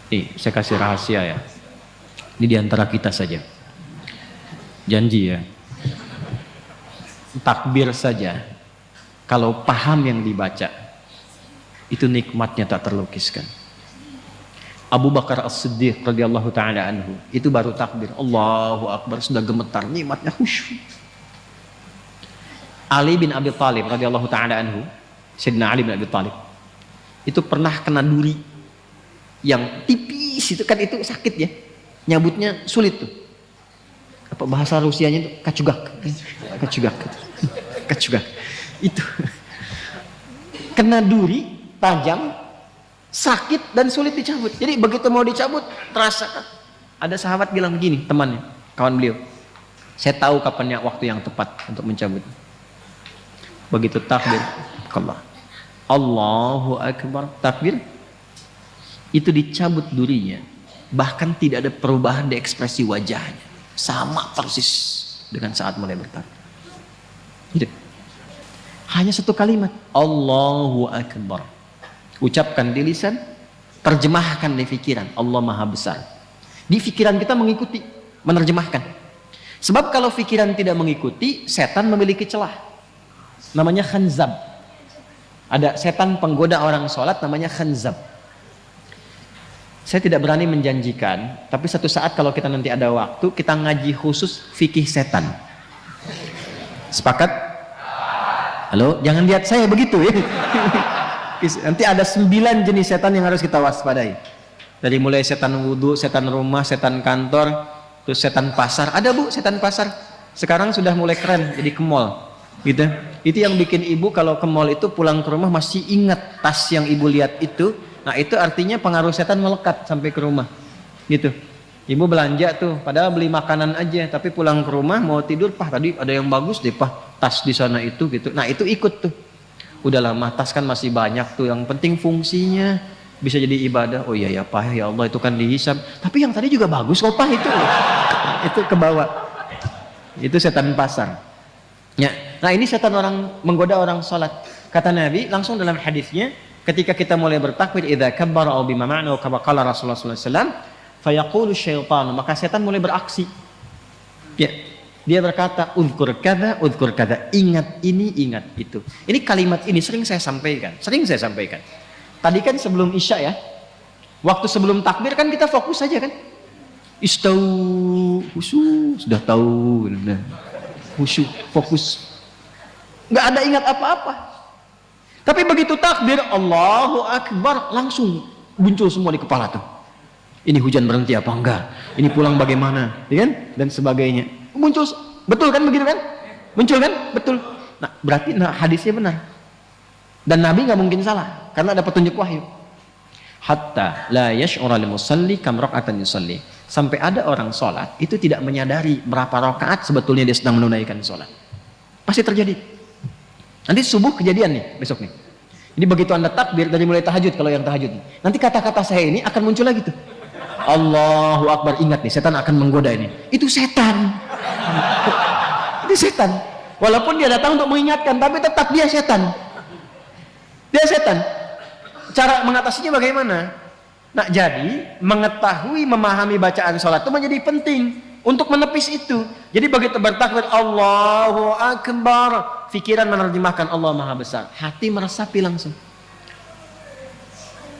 Nih, saya kasih rahasia ya. Ini diantara kita saja. Janji ya. Takbir saja. Kalau paham yang dibaca, itu nikmatnya tak terlukiskan. Abu Bakar As-Siddiq radhiyallahu taala anhu, itu baru takbir Allahu Akbar sudah gemetar, nikmatnya khusyuk. Ali bin Abi Thalib radhiyallahu taala anhu, Sayyidina Ali bin Abi Thalib, itu pernah kena duri yang tipis itu kan, itu sakit ya, nyabutnya sulit tuh. Apa bahasa Rusianya itu kacugak, kacugak. Itu kena duri tajam, sakit dan sulit dicabut. Jadi begitu mau dicabut, terasa ada sahabat bilang begini, temannya, kawan beliau, saya tahu kapannya waktu yang tepat untuk mencabut. Begitu takbir, Allah, Allahu Akbar, takbir, itu dicabut durinya, bahkan tidak ada perubahan di ekspresi wajahnya, sama persis dengan saat mulai bertakbir. Gitu. Hanya satu kalimat, Allahu Akbar. Ucapkan di lisan, terjemahkan di pikiran, Allah Maha Besar. Di pikiran kita mengikuti, menerjemahkan. Sebab kalau pikiran tidak mengikuti, setan memiliki celah. Namanya khanzab. Ada setan penggoda orang sholat namanya khanzab. Saya tidak berani menjanjikan, tapi satu saat kalau kita nanti ada waktu, kita ngaji khusus fikih setan. Sepakat? Halo, jangan lihat saya begitu ya. Nanti ada 9 jenis setan yang harus kita waspadai. Dari mulai setan wudhu, setan rumah, setan kantor, terus setan pasar. Ada bu, setan pasar. Sekarang sudah mulai keren, jadi ke mall. Gitu. Itu yang bikin ibu kalau ke mall itu pulang ke rumah masih ingat tas yang ibu lihat itu. Nah itu artinya pengaruh setan melekat sampai ke rumah. Gitu. Ibu belanja tuh, padahal beli makanan aja, tapi pulang ke rumah mau tidur, Pah tadi ada yang bagus deh Pah, tas di sana itu gitu. Nah itu ikut tuh. Udah lama tas kan masih banyak tuh, yang penting fungsinya bisa jadi ibadah. Oh iya ya Pah, ya Allah itu kan dihisab. Tapi yang tadi juga bagus kok Pah itu. Itu ke bawah. Itu setan pasar. Ya. Nah ini setan orang menggoda orang salat. Kata Nabi langsung dalam hadisnya, ketika kita mulai bertakbir, idza kabbara aw bima ma'na wa kama qala Rasulullah sallallahu alaihi wasallam, fayaqulu syaitan, maka setan mulai beraksi. Ya, dia berkata, uzkur kada, ingat ini, ingat itu. Ini kalimat ini sering saya sampaikan. Tadi kan sebelum Isya ya, waktu sebelum takbir kan kita fokus saja kan. Istau, khusyuk, sudah tahu, khusyuk, fokus. Nggak ada ingat apa-apa. Tapi begitu takbir, Allahu Akbar, langsung muncul semua di kepala tuh. Ini hujan berhenti apa enggak? Ini pulang bagaimana? Ya kan? Dan sebagainya. Muncul, betul kan begitu kan? Muncul kan? Betul. Nah, berarti hadisnya benar. Dan Nabi nggak mungkin salah karena ada petunjuk wahyu. Hatta la yash'ura lil musalli kam raka'atan yusalli. Sampai ada orang sholat itu tidak menyadari berapa rakaat sebetulnya dia sedang menunaikan sholat. Pasti terjadi. Nanti subuh kejadian nih besok nih. Jadi begitu Anda takbir dari mulai tahajud, kalau yang tahajud nih, nanti kata-kata saya ini akan muncul lagi tuh. Allahu Akbar, ingat nih, setan akan menggoda ini. Itu setan. Itu setan. Walaupun dia datang untuk mengingatkan, tapi tetap dia setan. Dia setan. Cara mengatasinya bagaimana? Nah, jadi mengetahui, memahami bacaan sholat itu menjadi penting untuk menepis itu. Jadi begitu bertakbir Allahu Akbar, pikiran menerjemahkan Allah Maha Besar, hati meresapi langsung.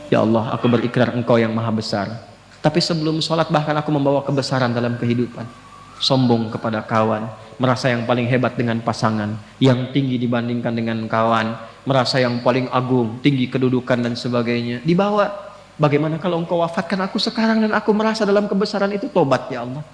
Ya Allah, aku berikrar Engkau yang Maha Besar. Tapi sebelum sholat bahkan aku membawa kebesaran dalam kehidupan. Sombong kepada kawan, merasa yang paling hebat dengan pasangan, yang tinggi dibandingkan dengan kawan, merasa yang paling agung, tinggi kedudukan dan sebagainya. Dibawa, bagaimana kalau Engkau wafatkan aku sekarang dan aku merasa dalam kebesaran itu, tobat ya Allah.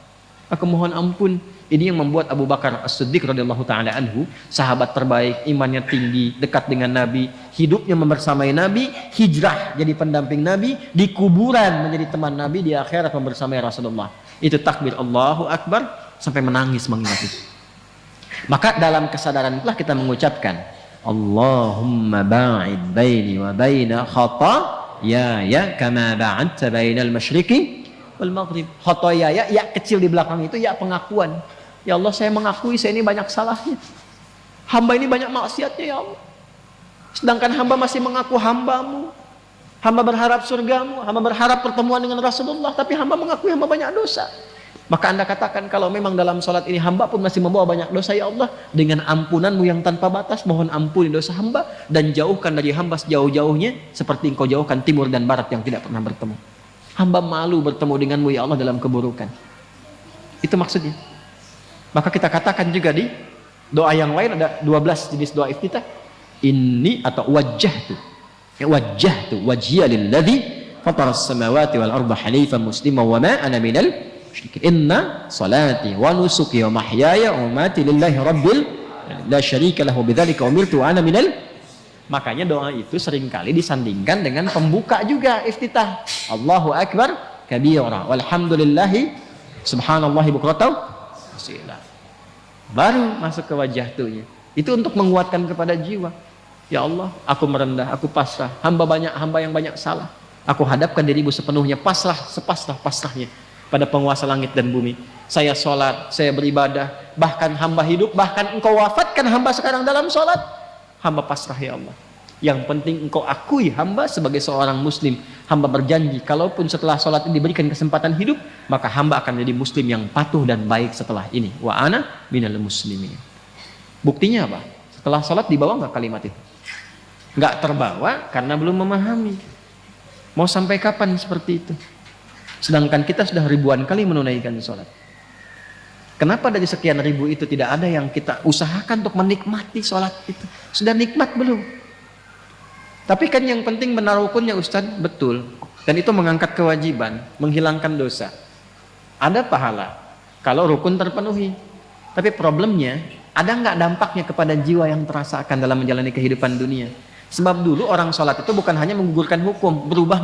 Aku mohon ampun. Ini yang membuat Abu Bakar As-Siddiq radhiyallahu taala anhu, sahabat terbaik, imannya tinggi, dekat dengan Nabi, hidupnya membersamai Nabi, hijrah jadi pendamping Nabi, di kuburan menjadi teman Nabi, di akhirat membersamai Rasulullah. Itu takbir Allahu Akbar sampai menangis mengingat itu. Maka dalam kesadaran itulah kita mengucapkan Allahumma ba'id baini wa baina khataaya kama ba'adta bainal masyriqi wal maghrib. Khotoyaya, ya kecil di belakang itu ya pengakuan. Ya Allah, saya mengakui saya ini banyak salahnya. Hamba ini banyak maksiatnya ya Allah. Sedangkan hamba masih mengaku hambamu. Hamba berharap surgamu, hamba berharap pertemuan dengan Rasulullah, tapi hamba mengakui hamba banyak dosa. Maka Anda katakan, kalau memang dalam sholat ini hamba pun masih membawa banyak dosa, ya Allah, dengan ampunanmu yang tanpa batas, mohon ampuni dosa hamba, dan jauhkan dari hamba sejauh-jauhnya, seperti engkau jauhkan timur dan barat yang tidak pernah bertemu. Hamba malu bertemu denganmu, ya Allah, dalam keburukan. Itu maksudnya. Maka kita katakan juga di doa yang lain, ada 12 jenis doa iftitah. Ini atau wajjahtu wajhiya lilladzi fataras samawati wal arda hanifan musliman wa ma ana minal musyrikin. Inna salati wa nusuki wa mahyaya wa mamati lillahi rabbil la syarika lahu bidzalika umirtu wa ana minal. Makanya doa itu seringkali disandingkan dengan pembuka juga iftitah. Allahu akbar kabira walhamdulillahi subhanallahi bukratan wasila. Baru masuk ke wajjahtunya. Itu untuk menguatkan kepada jiwa. Ya Allah, aku merendah, aku pasrah. Hamba yang banyak salah. Aku hadapkan dirimu sepenuhnya, pasrah, sepasrah-pasrahnya pada penguasa langit dan bumi. Saya sholat, saya beribadah, bahkan hamba hidup, bahkan engkau wafatkan hamba sekarang dalam sholat. Hamba pasrah, ya Allah. Yang penting engkau akui hamba sebagai seorang muslim. Hamba berjanji, kalaupun setelah sholat ini diberikan kesempatan hidup, maka hamba akan menjadi muslim yang patuh dan baik setelah ini. Wa ana minal muslimin. Buktinya apa? Setelah sholat dibawa nggak kalimat itu? Nggak terbawa karena belum memahami. Mau sampai kapan seperti itu? Sedangkan kita sudah ribuan kali menunaikan sholat. Kenapa dari sekian ribu itu tidak ada yang kita usahakan untuk menikmati sholat itu? Sudah nikmat belum? Tapi kan yang penting benar rukunnya, Ustaz, betul. Dan itu mengangkat kewajiban, menghilangkan dosa. Ada pahala kalau rukun terpenuhi. Tapi problemnya, ada nggak dampaknya kepada jiwa yang terasakan dalam menjalani kehidupan dunia? Sebab dulu orang sholat itu bukan hanya menggugurkan hukum, berubah